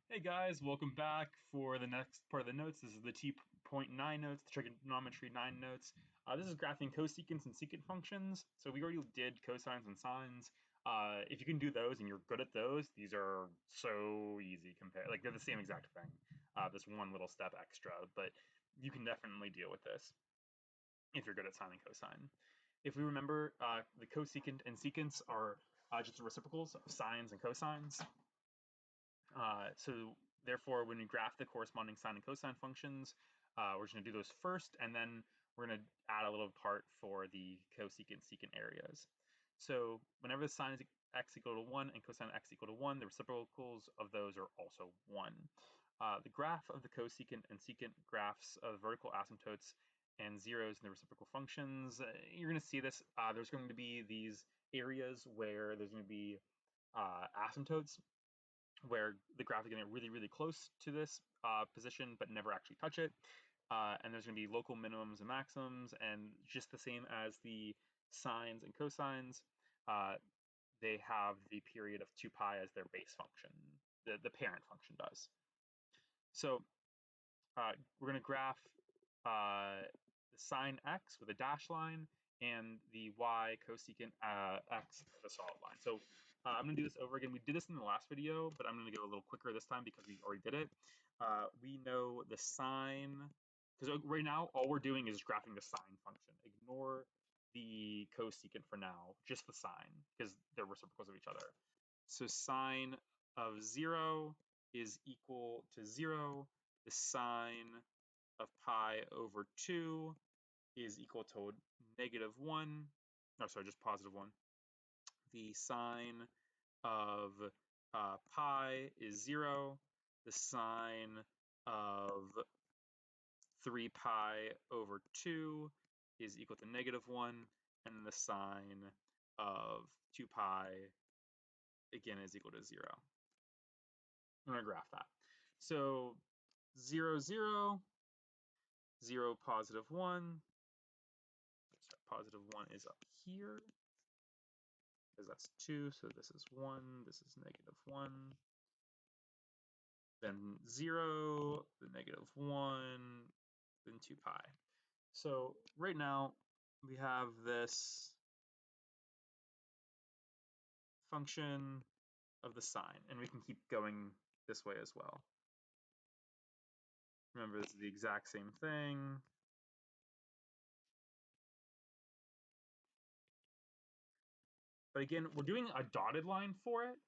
Hey guys, welcome back for the next part of the notes. This is the T.9 notes, the trigonometry 9 notes. This is graphing cosecant and secant functions. So we already did cosines and sines. If you can do those and you're good at those, these are so easy compared. Like they're the same exact thing. This one little step extra, but you can definitely deal with this if you're good at sine and cosine. If we remember, the cosecant and secants are just the reciprocals of sines and cosines. So therefore, when we graph the corresponding sine and cosine functions, we're just going to do those first, and then we're going to add a little part for the cosecant secant areas. So whenever the sine is x equal to 1 and cosine x equal to 1, the reciprocals of those are also 1. The graph of the cosecant and secant graphs of vertical asymptotes and zeros in the reciprocal functions, you're going to see this. There's going to be these areas where there's going to be asymptotes where the graph is going to get really, really close to this position, but never actually touch it. And there's going to be local minimums and maximums, and just the same as the sines and cosines, they have the period of 2 pi as their base function. The parent function does. So we're going to graph the sine x with a dash line and the y cosecant x with a solid line. So I'm going to do this over again. We did this in the last video, but I'm going to go a little quicker this time because we already did it. We know the sine, because right now all we're doing is graphing the sine function. Ignore the cosecant for now, just the sine, because they're reciprocals of each other. So sine of 0 is equal to 0. The sine of pi over 2 is equal to -1. No, sorry, just +1. The sine of pi is 0. The sine of 3 pi over 2 is equal to -1. And the sine of 2 pi, again, is equal to 0. I'm going to graph that. So 0, 0, 0, +1. Sorry, +1 is up here because that's 2. So this is 1. This is -1. Then 0, the -1, then 2 pi. So right now we have this function of the sine, and we can keep going this way as well. Remember, this is the exact same thing. But again, we're doing a dotted line for it.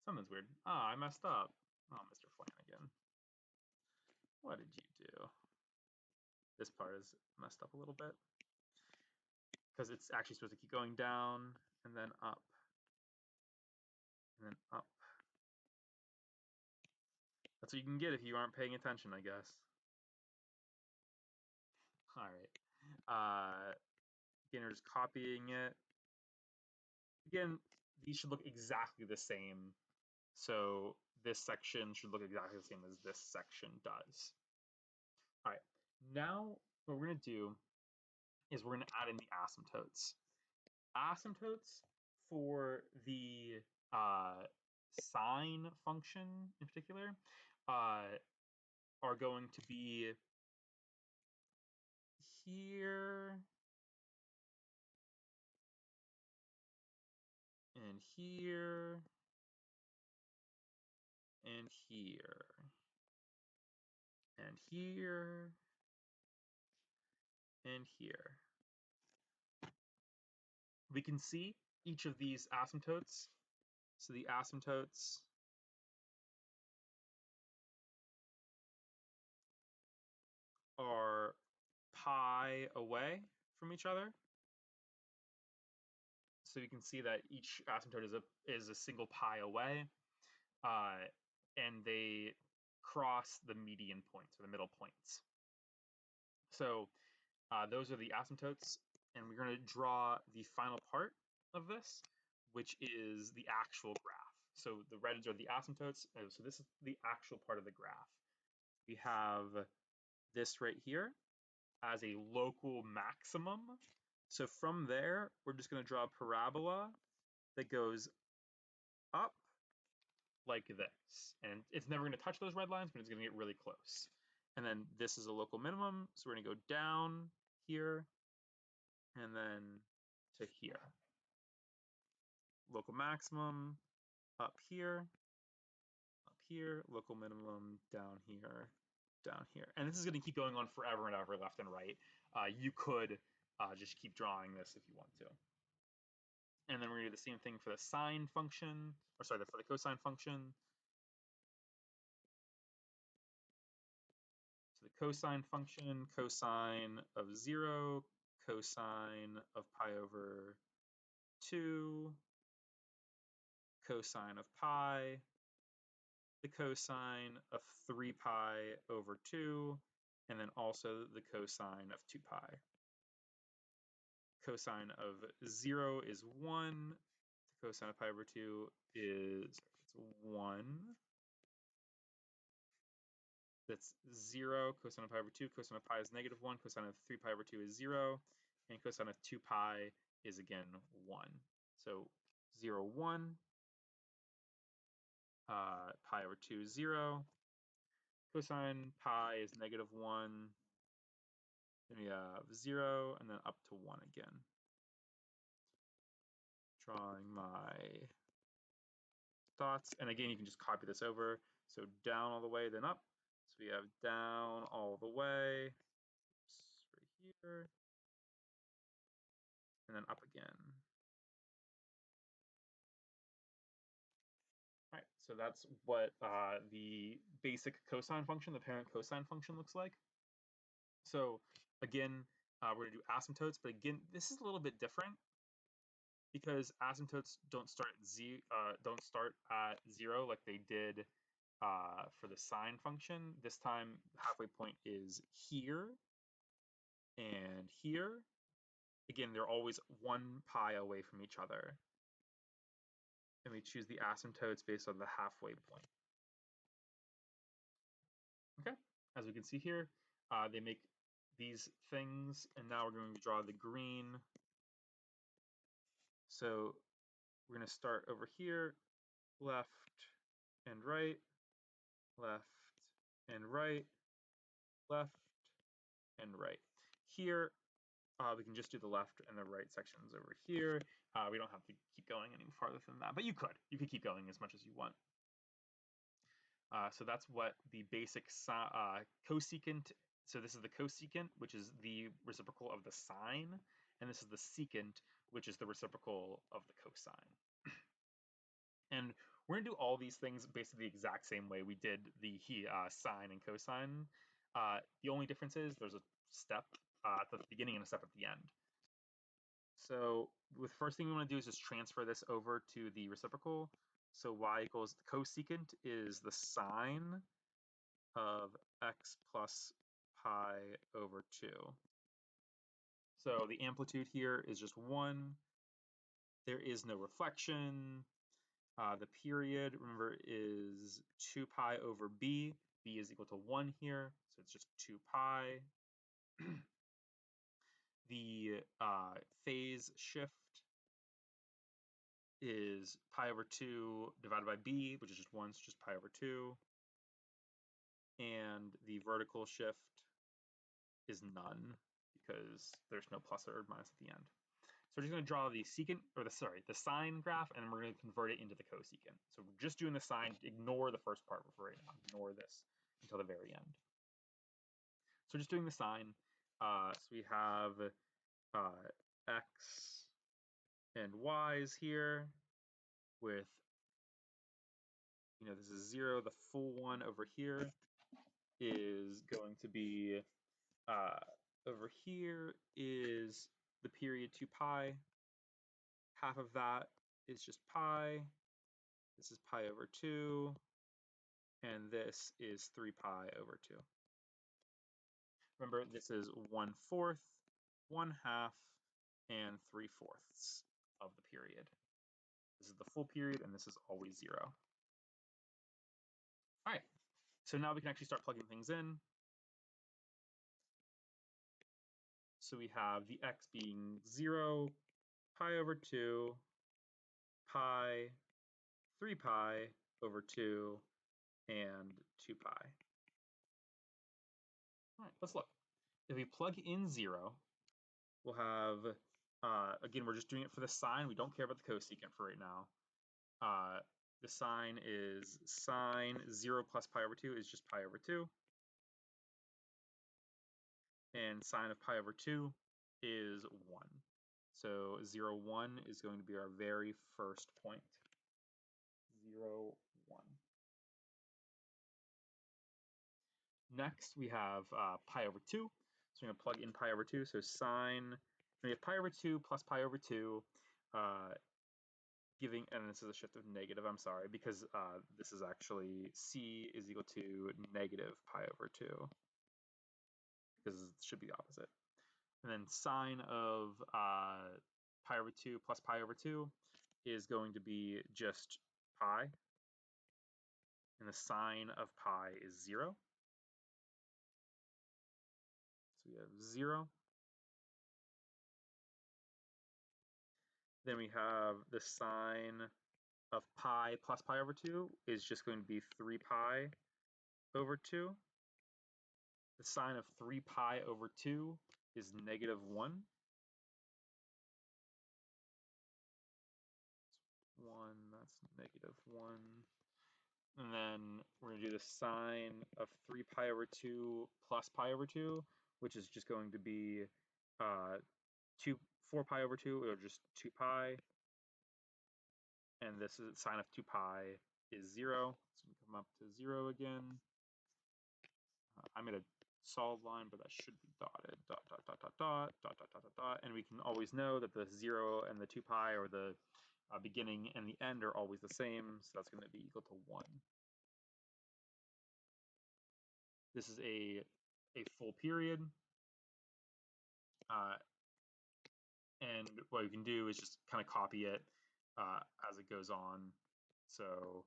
Something's weird. I messed up. Oh, Mr. Flanagan. What did you do? This part is messed up a little bit because it's actually supposed to keep going down and then up and then up. That's what you can get if you aren't paying attention, I guess. All right. Again, we're just copying it. Again, these should look exactly the same. So this section should look exactly the same as this section does. All right. Now what we're going to do is we're going to add in the asymptotes. Asymptotes for the sine function in particular are going to be here and here and here and here and here. We can see each of these asymptotes. So the asymptotes are pi away from each other. So you can see that each asymptote is a single pi away, and they cross the median points or the middle points. So those are the asymptotes, and we're going to draw the final part of this, which is the actual graph. So the reds are the asymptotes. So this is the actual part of the graph. We have this right here as a local maximum. So from there, we're just going to draw a parabola that goes up like this. And it's never going to touch those red lines, but it's going to get really close. And then this is a local minimum, so we're going to go down here and then to here. Local maximum up here, local minimum down here, down here. And this is going to keep going on forever and ever, left and right. You could just keep drawing this if you want to. And then we're going to do the same thing for the sine function, or sorry, for the cosine function. So the cosine function, cosine of 0, cosine of pi over 2, cosine of pi, the cosine of 3 pi over 2, and then also the cosine of 2 pi. Cosine of 0 is 1, the cosine of pi over 2 is 1. That's 0, cosine of pi over 2, cosine of pi is -1, cosine of 3 pi over 2 is 0, and cosine of 2 pi is again 1. So 0, 1, pi over 2 is 0, cosine pi is -1, then we have 0, and then up to 1 again. Drawing my dots, and again, you can just copy this over. So down all the way, then up. So we have down all the way, right here, and then up again. All right, so that's what the basic cosine function, the parent cosine function, looks like. So again, we're going to do asymptotes, but again, this is a little bit different because asymptotes don't start at 0 like they did for the sine function. This time, the halfway point is here and here. Again, they're always 1 pi away from each other. And we choose the asymptotes based on the halfway point. Okay, as we can see here, they make these things, and now we're going to draw the green. So we're going to start over here, left and right, left and right, left and right. Here, we can just do the left and the right sections over here. We don't have to keep going any farther than that, but you could. You could keep going as much as you want. So that's what the basic cosecant, so this is the cosecant, which is the reciprocal of the sine, and this is the secant, which is the reciprocal of the cosine. And we're going to do all these things basically the exact same way we did the sine and cosine. The only difference is there's a step at the beginning and a step at the end. So the first thing we want to do is just transfer this over to the reciprocal. So y equals the cosecant is the sine of x plus pi over 2. So the amplitude here is just 1. There is no reflection. The period, remember, is 2 pi over b. b is equal to 1 here, so it's just 2 pi. The phase shift is pi over 2 divided by b, which is just 1, so just pi over 2. And the vertical shift is none because there's no plus or minus at the end. So we're just going to draw the secant, or the sine graph, and then we're going to convert it into the cosecant. So we're just doing the sine. Ignore the first part for right now. Ignore this until the very end. So just doing the sine. So we have x and y's here with, this is 0. The full one over here is going to be, over here is the period 2 pi. Half of that is just pi. This is pi over 2. And this is 3 pi over 2. Remember, this is 1/4, 1/2, and 3/4 of the period. This is the full period, and this is always 0. All right, so now we can actually start plugging things in. So we have the x being 0, pi over 2, pi, 3 pi over 2 and 2 pi. All right, let's look. If we plug in 0, we'll have, again, we're just doing it for the sine. We don't care about the cosecant for right now. The sine is sine 0 plus pi over 2 is just pi over 2. And sine of pi over 2 is 1. So 0, 1 is going to be our very first point. 0, 1. Next, we have pi over 2. So we're going to plug in pi over 2. So sine, we have pi over 2 plus pi over 2, giving, and this is a shift of negative, I'm sorry, because this is actually c is equal to negative pi over 2, because it should be the opposite. And then sine of pi over 2 plus pi over 2 is going to be just pi, and the sine of pi is 0. So we have 0. Then we have the sine of pi plus pi over 2 is just going to be 3 pi over 2. The sine of 3 pi over 2 is negative 1. 1, that's negative 1. And then we're going to do the sine of 3 pi over 2 plus pi over 2, which is just going to be 4 pi over 2, or just 2 pi. And this is sine of 2 pi is 0. So we come up to 0 again. I made a solid line, but that should be dotted. Dot, dot, dot, dot, dot, dot, dot, dot, dot, dot. And we can always know that the 0 and the 2 pi, or the beginning and the end, are always the same. So that's going to be equal to 1. This is a full period. And what you can do is just kind of copy it as it goes on. So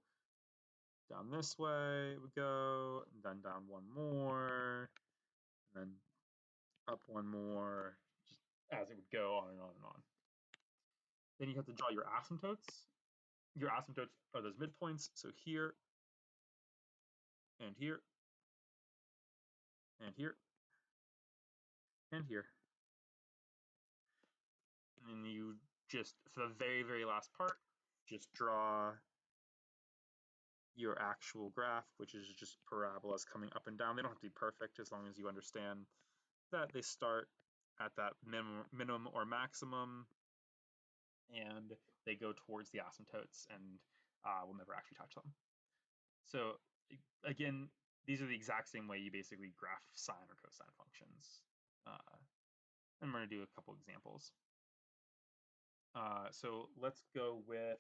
down this way we go, and then down one more, and then up one more, just as it would go on and on and on. Then you have to draw your asymptotes. Your asymptotes are those midpoints. So here, and here, and here, and here. And you just, for the very, very last part, just draw your actual graph, which is just parabolas coming up and down. They don't have to be perfect, as long as you understand that they start at that minimum or maximum, and they go towards the asymptotes, and we'll never actually touch them. So again, these are the exact same way you basically graph sine or cosine functions. And we're going to do a couple examples. So let's go with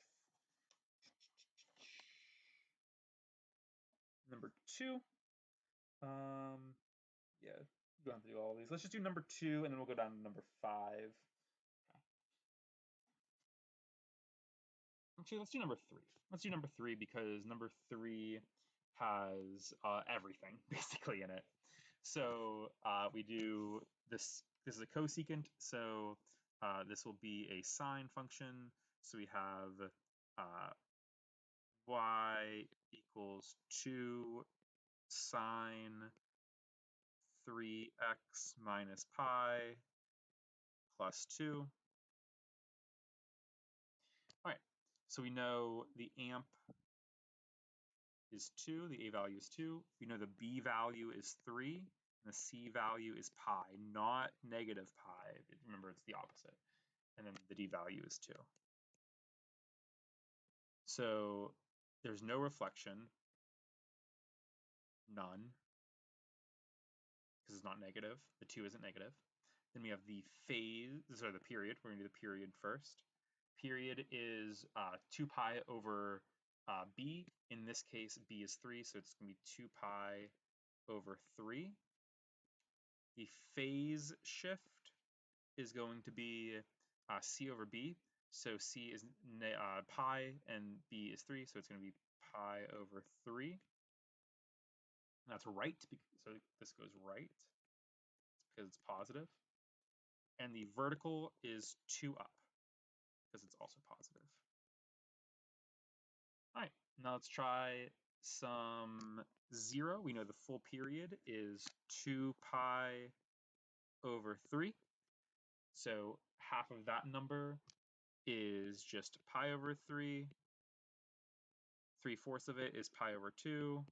number 2. Yeah, we don't have to do all of these. Let's just do number 2, and then we'll go down to number 5. Actually, let's do number 3. Let's do number 3 because number 3 has everything basically in it. So we do this. This is a cosecant, so this will be a sine function. So we have y equals 2 sine 3x minus pi plus 2. All right, so we know the amp is 2, the A value is 2. We know the B value is 3, and the C value is pi, not negative pi. Remember, it's the opposite. And then the D value is 2. So there's no reflection, none, because it's not negative. The 2 isn't negative. Then we have the phase, sorry, the period. We're going to do the period first. Period is 2 pi over b. In this case, b is 3, so it's going to be 2 pi over 3. The phase shift is going to be c over b. So c is pi, and b is 3, so it's going to be pi over 3. That's right, so this goes right because it's positive. And the vertical is 2 up because it's also positive. All right, Now let's try some 0. We know the full period is 2 pi over 3. So half of that number is just pi over 3. 3/4 of it is pi over 2.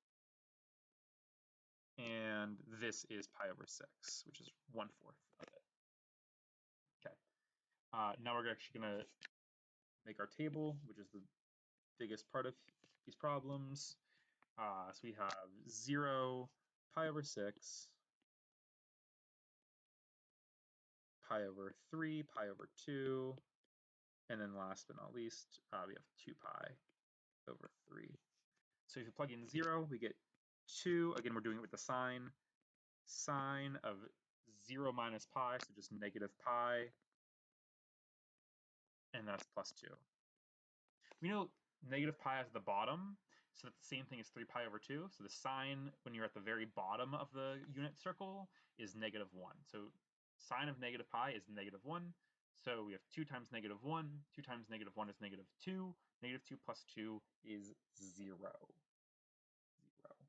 And this is pi over 6, which is 1/4 of it. Okay. Now we're actually going to make our table, which is the biggest part of these problems. So we have 0, pi over 6, pi over 3, pi over 2, and then last but not least, we have 2 pi over 3. So if you plug in 0, we get 2. Again, we're doing it with the sign. Sine of 0 minus pi, so just negative pi, and that's plus 2. We know negative pi is at the bottom, so that's the same thing as 3 pi over 2. So the sign, when you're at the very bottom of the unit circle, is negative 1. So sine of negative pi is negative 1. So we have 2 times negative 1. 2 times negative 1 is negative 2. Negative 2 plus 2 is 0. 0.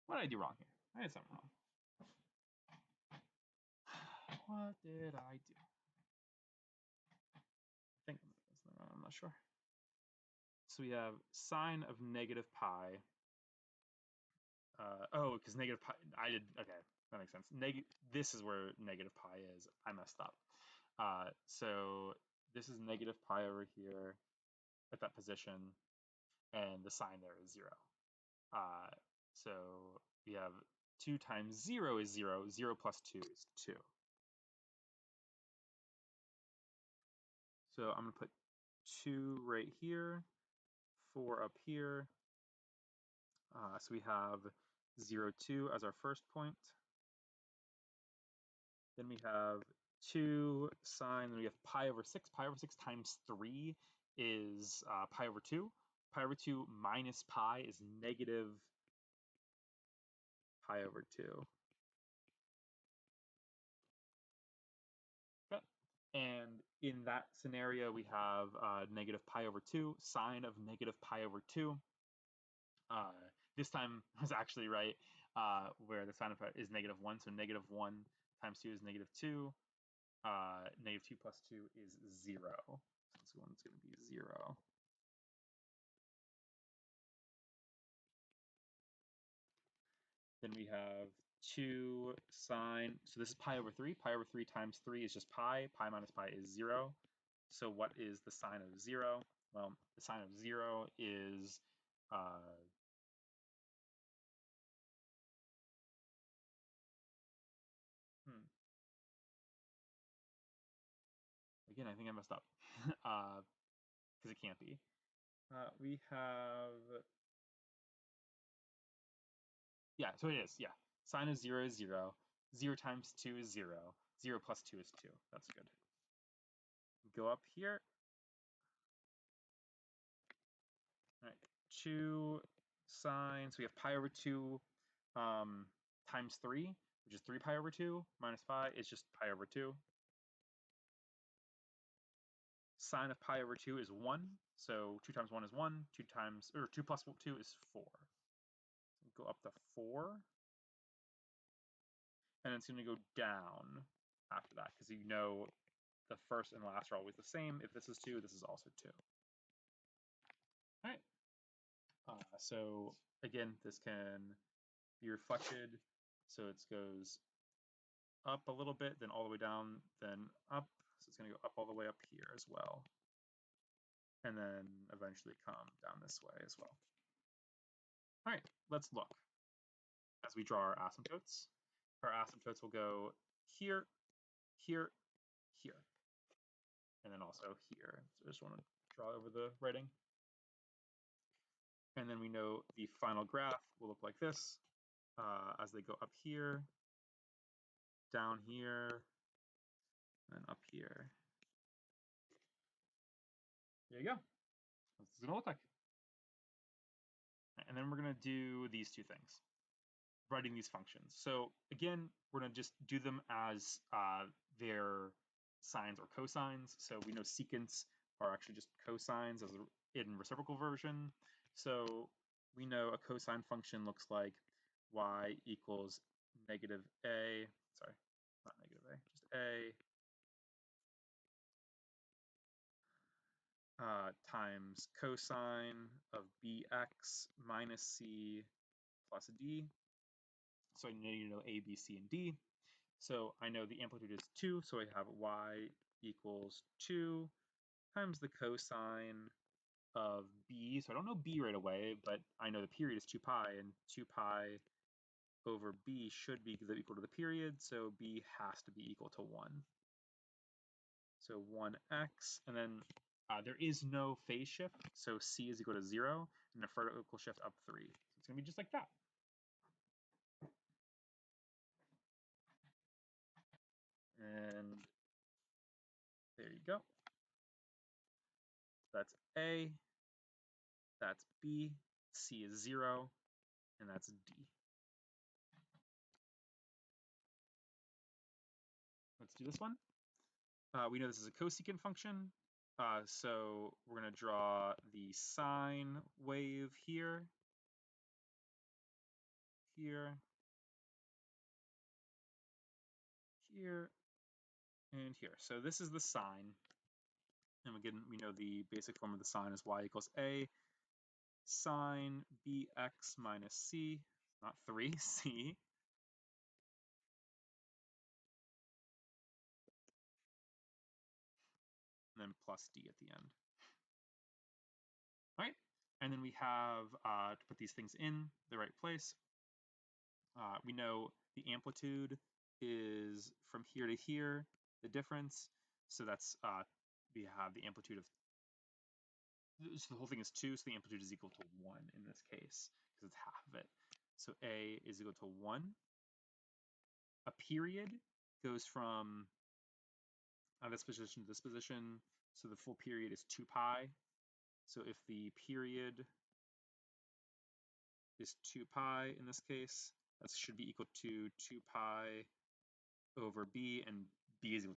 What did I do wrong here? I did something wrong. What did I do? I think I'm not sure. So we have sine of negative pi. Oh, because negative pi, I did, okay, that makes sense. This is where negative pi is. I messed up. So this is negative pi over here at that position, and the sign there is 0. So we have 2 times 0 is 0. 0 plus 2 is 2. So I'm going to put 2 right here, 4 up here. So we have 0, 2 as our first point. Then we have 2 sine, then we have pi over 6. Pi over 6 times 3 is pi over 2. Pi over 2 minus pi is negative pi over 2. Okay. And in that scenario, we have negative pi over 2, sine of negative pi over 2. This time I was actually right, where the sine of pi is negative 1. So negative 1 times 2 is negative 2. Negative 2 plus 2 is 0. So this one's going to be 0. Then we have 2 sine, so this is pi over 3. Pi over 3 times 3 is just pi. Pi minus pi is 0. So what is the sine of 0? Well, the sine of 0 is again, I think I messed up because it can't be. We have, yeah, so it is, yeah. Sine of 0 is 0. 0 times 2 is 0. 0 plus 2 is 2. That's good. Go up here. All right, 2 sine, so we have pi over 2 times 3, which is 3 pi over 2, minus pi is just pi over 2. Sine of pi over 2 is 1, so 2 times 1 is 1, 2 times, or 2 plus 2 is 4. So go up to 4, and it's going to go down after that, because you know the first and last are always the same. If this is 2, this is also 2. All right. So again, this can be reflected. So it goes up a little bit, then all the way down, then up. So it's going to go up all the way up here as well. And then eventually come down this way as well. All right, let's look as we draw our asymptotes. Our asymptotes will go here, here, here, and then also here. So I just want to draw over the writing. And then we know the final graph will look like this as they go up here, down here, and up here. There you go. That's what it's going to look like. And then we're going to do these two things, writing these functions. So again, we're going to just do them as their sines or cosines. So we know secants are actually just cosines as in reciprocal version. So we know a cosine function looks like y equals negative a, sorry, not negative a, just a times cosine of bx minus c plus d. So I need to know a, b, c, and d. So I know the amplitude is 2, so I have y equals 2 times the cosine of b. So I don't know b right away, but I know the period is 2 pi, and 2 pi over b should be equal to the period, so b has to be equal to 1. So 1x, and then there is no phase shift, so c is equal to 0, and the vertical shift up 3. So it's going to be just like that. And there you go. That's A, that's B, C is 0, and that's D. Let's do this one. We know this is a cosecant function, so we're going to draw the sine wave here, here, here, and here. So this is the sine, and again, we know the basic form of the sine is y equals A sine bx minus c, not 3, c, and then plus d at the end. All right, and then we have to put these things in the right place. We know the amplitude is from here to here, the difference. So that's, we have the amplitude of, so the whole thing is 2, so the amplitude is equal to 1 in this case, because it's half of it. So A is equal to 1. A period goes from this position to this position, so the full period is 2 pi. So if the period is 2 pi in this case, that should be equal to 2 pi over b, and b is equal